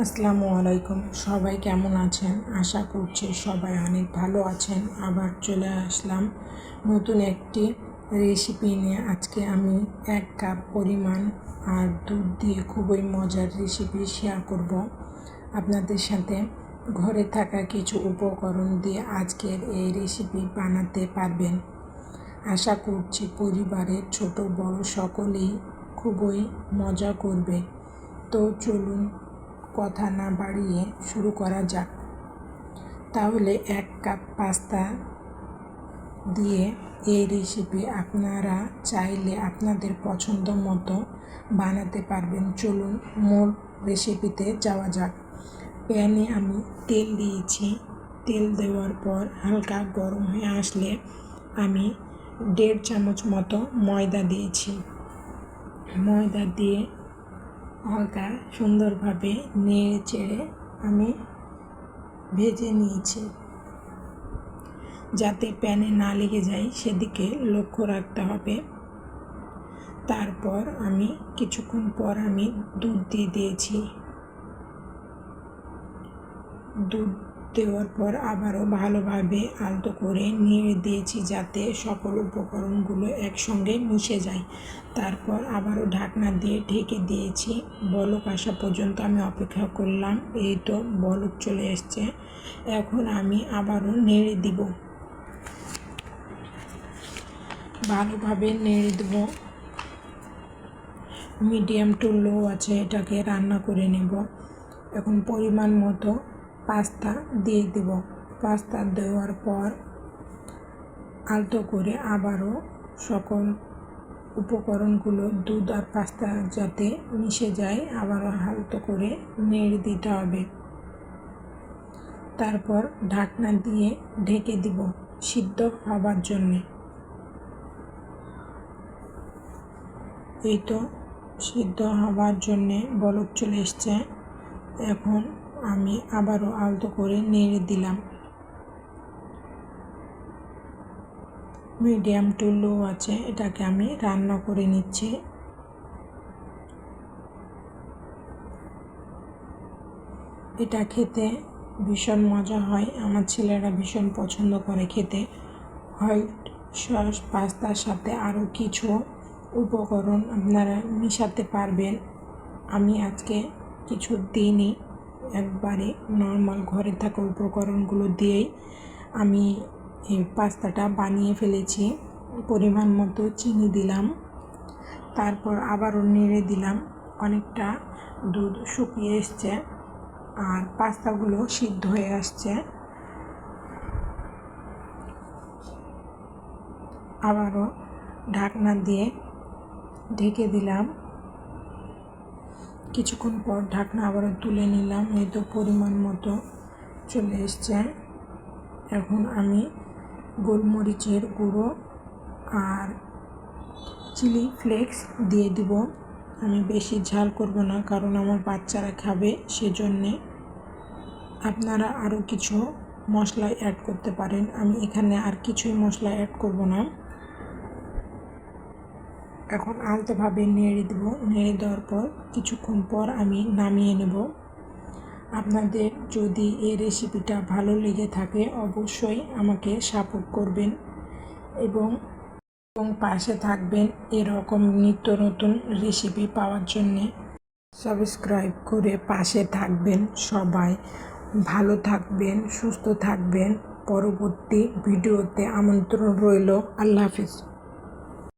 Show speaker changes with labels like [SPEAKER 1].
[SPEAKER 1] আসসালামু আলাইকুম। সবাই কেমন আছেন? আশা করছি সবাই অনেক ভালো আছেন। আবার চলে আসলাম নতুন একটি রেসিপি নিয়ে। আজকে আমি 1 কাপ পরিমাণ আর দুধ দিয়ে খুবই মজার রেসিপি শেয়ার করব আপনাদের সাথে। ঘরে থাকা কিছু উপকরণ দিয়ে আজকের এই রেসিপি বানাতে পারবেন। আশা করছি পরিবারের ছোট বড় সকলেই খুবই মজা করবে। তো চলুন কথা না বাড়িয়ে শুরু করা যাক। তাহলে 1 কাপ পাস্তা দিয়ে এই রেসিপি আপনারা চাইলে আপনাদের পছন্দ মতো বানাতে পারবেন। চলুন মূল রেসিপিতে যাওয়া যাক। প্যানে আমি তেল দিয়েছি। তেল দেওয়ার পর হালকা গরম হয়ে আসলে আমি 1.5 চামচ মতো ময়দা দিয়েছি। ময়দা দিয়ে হালকা সুন্দরভাবে নেড়ে চেড়ে আমি ভেজে নিয়েছি, যাতে প্যানে না লেগে যায় সেদিকে লক্ষ্য রাখতে হবে। তারপর আমি কিছুক্ষণ পর আমি দুধ দিয়ে দিয়েছি। দুধ দেওয়ার পর আবারও ভালোভাবে আলতো করে নেড়ে দিয়েছি, যাতে সকল উপকরণগুলো একসঙ্গে মিশে যায়। তারপর আবারও ঢাকনা দিয়ে ঢেকে দিয়েছি। বলক আসা পর্যন্ত আমি অপেক্ষা করলাম। এই তো বলক চলে এসছে। এখন আমি আবারও নেড়ে দিব, ভালোভাবে নেড়ে দেব। মিডিয়াম টু লো আছে, এটাকে রান্না করে নেব। এখন পরিমাণ মতো পাস্তা দিয়ে দেব। পাস্তা দেওয়ার পর আলতো করে আবারও সকল উপকরণগুলো দুধ আর পাস্তা যাতে মিশে যায় আবারও আলতো করে নেড়ে দিতে হবে। তারপর ঢাকনা দিয়ে ঢেকে দিব সিদ্ধ হবার জন্যে। এই তো সিদ্ধ হবার জন্যে বলক চলে এসছে। এখন আমি আবারও আলতো করে নেড়ে দিলাম। মিডিয়াম টু লো আছে, এটাকে আমি রান্না করে নিচ্ছি। এটা খেতে ভীষণ মজা হয়। আমার ছেলেরা ভীষণ পছন্দ করে খেতে। হোয়াইট সস পাস্তার সাথে আরও কিছু উপকরণ আপনারা মিশাতে পারবেন। আমি আজকে কিছু দিইনি, একবারে নর্মাল ঘরে থাকা উপকরণগুলো দিয়েই আমি এই পাস্তাটা বানিয়ে ফেলেছি। পরিমাণ মতো চিনি দিলাম, তারপর আবারও নেড়ে দিলাম। অনেকটা দুধ শুকিয়ে এসছে আর পাস্তাগুলো সিদ্ধ হয়ে আসছে। আবারও ঢাকনা দিয়ে ঢেকে দিলাম। কিছুক্ষণ পর ঢাকনা আবারও তুলে নিলাম। এই তো পরিমাণ মতো চলে এসছে। এখন আমি গোলমরিচের গুঁড়ো আর চিলি ফ্লেক্স দিয়ে দিব। আমি বেশি ঝাল করব না, কারণ আমার বাচ্চারা খাবে, সেজন্যে আপনারা আরও কিছু মশলা অ্যাড করতে পারেন। আমি এখানে আর কিছুই মশলা অ্যাড করব না। এখন আলতোভাবে নেড়ে দেব। নেড়ে দেওয়ার পর কিছুক্ষণ পর আমি নামিয়ে নেব। আপনাদের যদি এই রেসিপিটা ভালো লেগে থাকে অবশ্যই আমাকে সাপোর্ট করবেন এবং পাশে থাকবেন এরকম নিত্য নতুন রেসিপি পাওয়ার জন্যে। সাবস্ক্রাইব করে পাশে থাকবেন। সবাই ভালো থাকবেন, সুস্থ থাকবেন। পরবর্তী ভিডিওতে আমন্ত্রণ রইল। আল্লাহ হাফিজ।